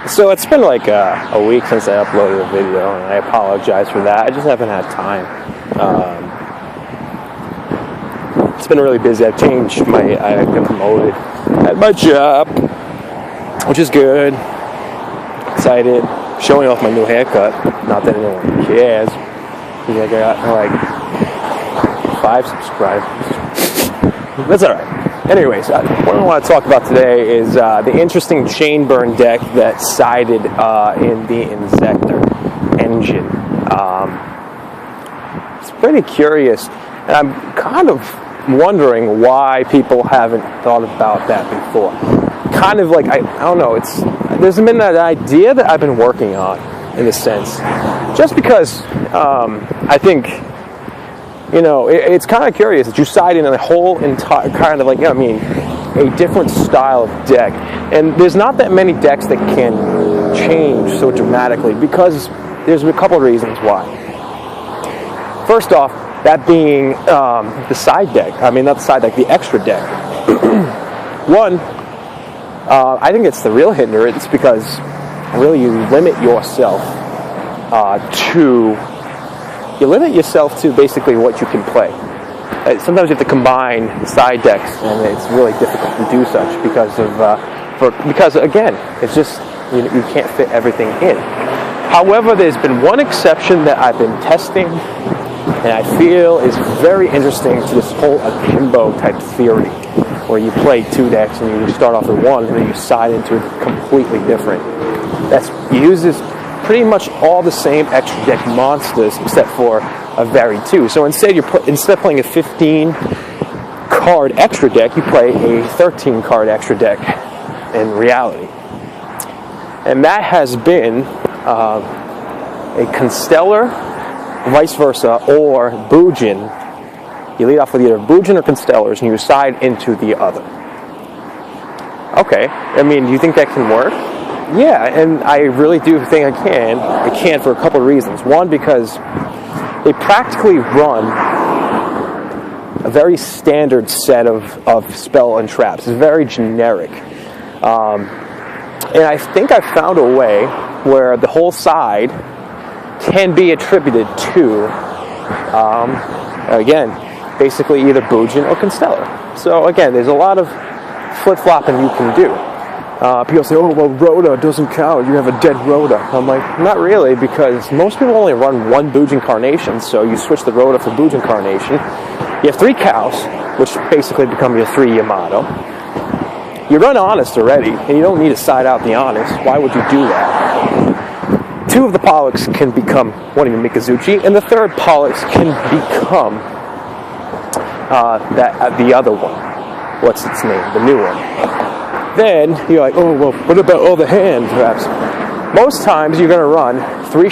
So it's been like a week since I uploaded a video, and I apologize for that. I just haven't had time. It's been really busy. I got promoted at my job, which is good. Excited. Showing off my new haircut. Not that anyone cares. I got like 5 subscribers. That's alright. Anyways, what I want to talk about today is the interesting chain burn deck that sided in the Injector engine. It's pretty curious, and I'm kind of wondering why people haven't thought about that before. Kind of like, I don't know, there's been that idea that I've been working on, in a sense. Just because I think, it's kind of curious that you side in a whole entire kind of like, a different style of deck. And there's not that many decks that can change so dramatically because there's a couple of reasons why. First off, that being the side deck. Not the side deck, the extra deck. One, I think it's the real hindrance because really you limit yourself to basically what you can play. Sometimes you have to combine side decks, and it's really difficult to do such because again, it's just you can't fit everything in. However, there's been one exception that I've been testing, and I feel is very interesting to this whole Akimbo type theory, where you play 2 decks and you start off with one, and then you side into it completely different. It uses pretty much all the same extra deck monsters except for a varied 2. So instead of playing a 15-card extra deck, you play a 13-card extra deck in reality. And that has been a Constellar, vice versa, or Bujin. You lead off with either Bujin or Constellars, and you side into the other. Okay, do you think that can work? Yeah, and I really do think I can. I can for a couple of reasons. One, because they practically run a very standard set of spell and traps. It's very generic. And I think I found a way where the whole side can be attributed to, again, basically either Bujin or Constellar. So again, there's a lot of flip-flopping you can do. People say, oh, well, Rhoda doesn't count. You have a dead Rhoda. I'm like, not really, because most people only run 1 Bujin Carnation, so you switch the Rhoda for Bujin Carnation. You have 3 cows, which basically become your 3 Yamato. You run Honest already, and you don't need to side out the Honest. Why would you do that? 2 of the Pollux can become one of your Mikazuchi, and the 3rd Pollux can become the other one. What's its name? The new one. Then you're like, oh, well, what about all the hand traps? Most times you're going to run 3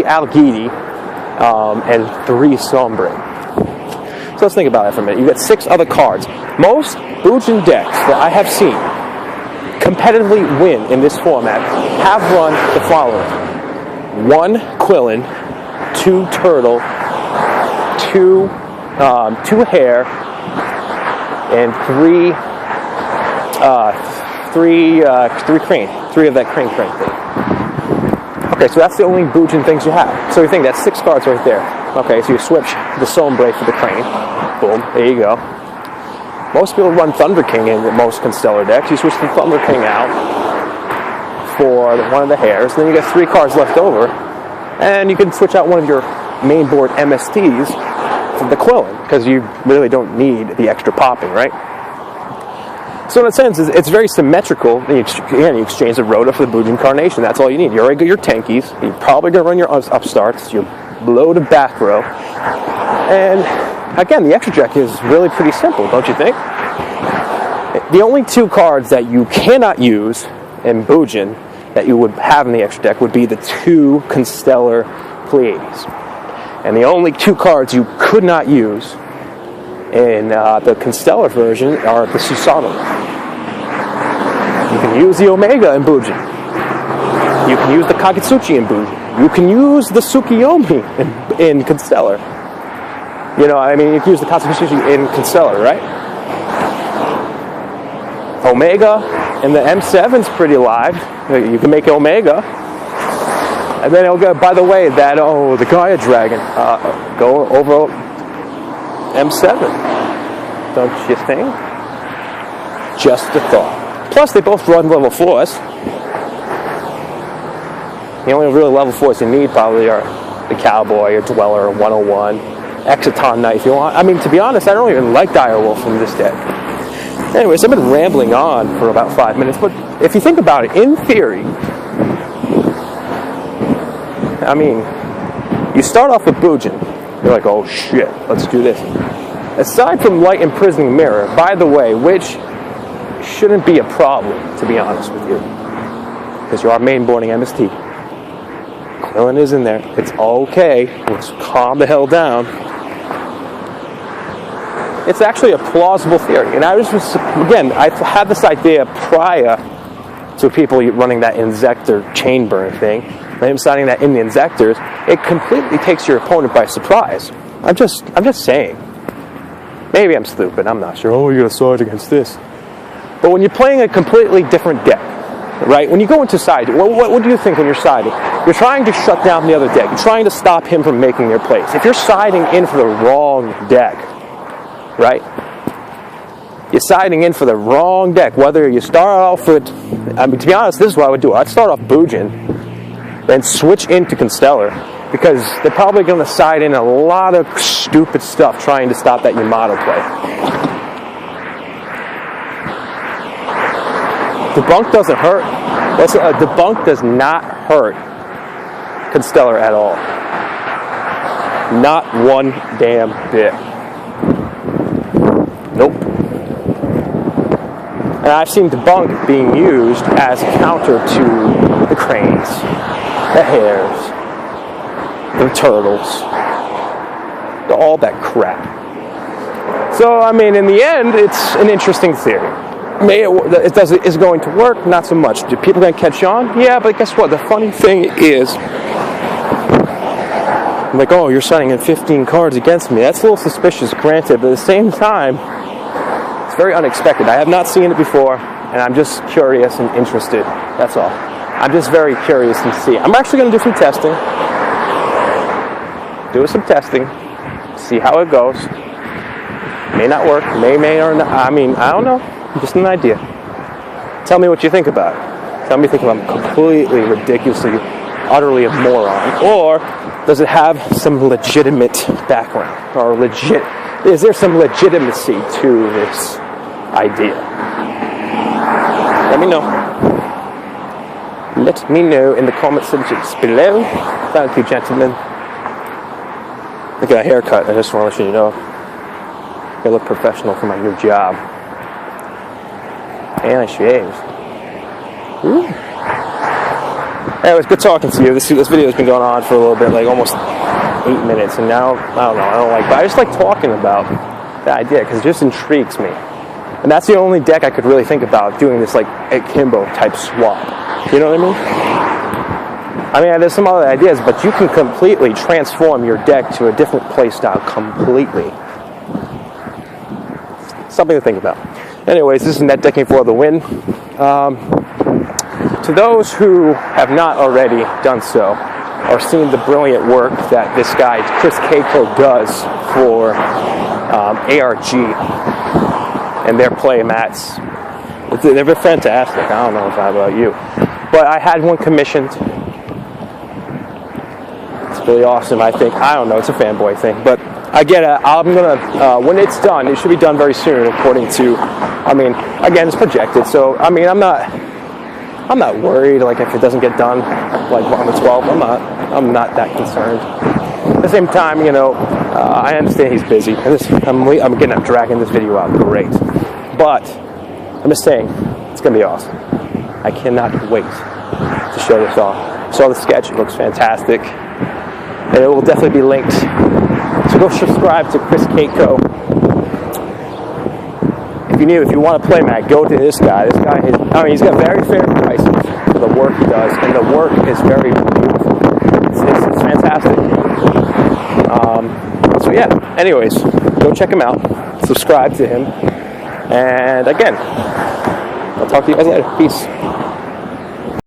Algidi and 3 Sombre. So let's think about that for a minute. You got 6 other cards. Most Bujin decks that I have seen competitively win in this format have run the following: 1 Quillin, 2 Turtle, 2 Hare, and 3 crane. 3 of that crane thing. Okay, so that's the only Bujin things you have. So you think that's 6 cards right there. Okay, so you switch the Sombre for the crane. Boom, there you go. Most people run Thunder King in most Constellar decks. You switch the Thunder King out for one of the Hares. Then you get 3 cards left over. And you can switch out one of your main board MSTs for the Quillin, because you really don't need the extra popping, right? So in a sense, it's very symmetrical. You exchange the Rhoda for the Bujin Carnation. That's all you need. You already got your tankies. You're probably going to run your upstarts. You blow the back row. And again, the extra deck is really pretty simple, don't you think? The only 2 cards that you cannot use in Bujin that you would have in the extra deck would be the 2 Constellar Pleiades. And the only 2 cards you could not use in the Constellar version are the Susanoo. You can use the Omega in Bujin. You can use the Kagutsuchi in Bujin. You can use the Tsukiyomi in Constellar. You can use the Kagutsuchi in Constellar, right? Omega, And the M7's pretty live. You can make Omega. And then it'll go, by the way, the Gaia Dragon, go over M7. Don't you think? Just a thought. Plus, they both run level 4s. The only really level 4s you need probably are the Cowboy, or Dweller, or 101, Exciton Knight if you want. I mean, to be honest, I don't even like Direwolf in this deck. Anyways, I've been rambling on for about 5 minutes, but if you think about it, in theory, I mean, you start off with Bujin. You're like, oh shit, let's do this. Aside from Light Imprisoning Mirror, by the way, which shouldn't be a problem, to be honest with you, because you are main boarding MST. Quillen is in there. It's okay. Let's calm the hell down. It's actually a plausible theory. And I've had this idea prior to people running that Inzector chain burn thing. And him signing that in the Inzectors, it completely takes your opponent by surprise. I'm just saying. Maybe I'm stupid. I'm not sure. Oh, you're going to side against this. But when you're playing a completely different deck, right? When you go into side, what do you think when you're siding? You're trying to shut down the other deck. You're trying to stop him from making their plays. If you're siding in for the wrong deck, right? You're siding in for the wrong deck. Whether you start off with, I mean, to be honest, this is what I would do. I'd start off Bujin, then switch into Constellar, because they're probably going to side in a lot of stupid stuff trying to stop that Yamato play. Debunk doesn't hurt. Debunk does not hurt Constellar at all. Not one damn bit. Nope. And I've seen Debunk being used as a counter to the Cranes, the Hares, the Turtles, all that crap. So, I mean, in the end, it's an interesting theory. Is it going to work? Not so much. Do people going to catch on? Yeah, but guess what? The funny thing is, I'm like, oh, you're signing in 15 cards against me. That's a little suspicious, granted, but at the same time, it's very unexpected. I have not seen it before, and I'm just curious and interested. That's all. I'm just very curious to see. I'm actually going to do some testing. See how it goes. May not work. May or not. I mean, I don't know. Just an idea. Tell me what you think about it. Tell me if you think I'm completely, ridiculously, utterly a moron. Or does it have some legitimate background? Or is there some legitimacy to this idea? Let me know. Let me know in the comment sections below. Thank you, gentlemen. I got a haircut. I just want to let you know. I look professional for my new job. And I shaved. Ooh. Anyways, good talking to you. This video has been going on for a little bit, like almost 8 minutes, and now, I don't know, but I just like talking about the idea, because it just intrigues me. And that's the only deck I could really think about doing this, like, Akimbo type swap. You know what I mean? There's some other ideas, but you can completely transform your deck to a different playstyle completely. Something to think about. Anyways, this is Net Decking for the win. To those who have not already done so, or seen the brilliant work that this guy, Chris Keiko, does for ARG and their play mats, they're fantastic. I don't know about you, but I had one commissioned. It's really awesome, I think. I don't know, it's a fanboy thing, but I get it. I'm gonna, when it's done, it should be done very soon, according to, again, it's projected, so, I'm not worried, like, if it doesn't get done, like, on the 12th, I'm not that concerned. At the same time, I understand he's busy, and I'm dragging this video out, great. But, I'm just saying, it's gonna be awesome. I cannot wait to show this off. Saw the sketch, it looks fantastic, and it will definitely be linked. So go subscribe to Chris Keiko. If you want to play Matt, go to this guy. This guy he's got very fair prices for the work he does, and the work is very beautiful. It's fantastic. So yeah, anyways, go check him out. Subscribe to him. And again, I'll talk to you guys later. Peace.